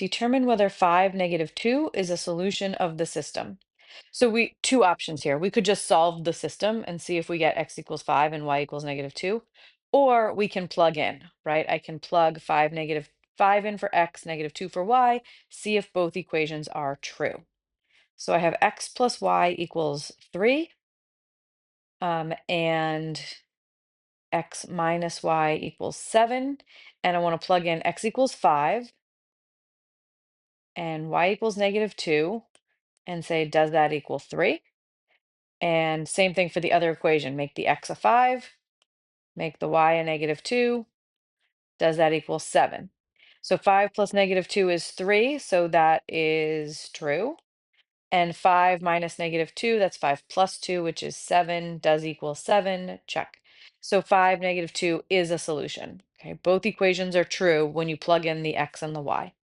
Determine whether 5, -2 is a solution of the system. So two options here. We could just solve the system and see if we get x equals 5 and y equals -2, or we can plug in, right? I can plug 5, -5 in for x, -2 for y, see if both equations are true. So I have x plus y equals 3, and x minus y equals 7. And I want to plug in x equals 5 and y equals -2 and say, does that equal 3? And same thing for the other equation. Make the x a 5, make the y a -2. Does that equal 7? So 5 plus -2 is 3, so that is true. And 5 minus -2, that's 5 plus 2, which is 7, does equal 7, check. So 5, -2 is a solution. Okay, both equations are true when you plug in the x and the y.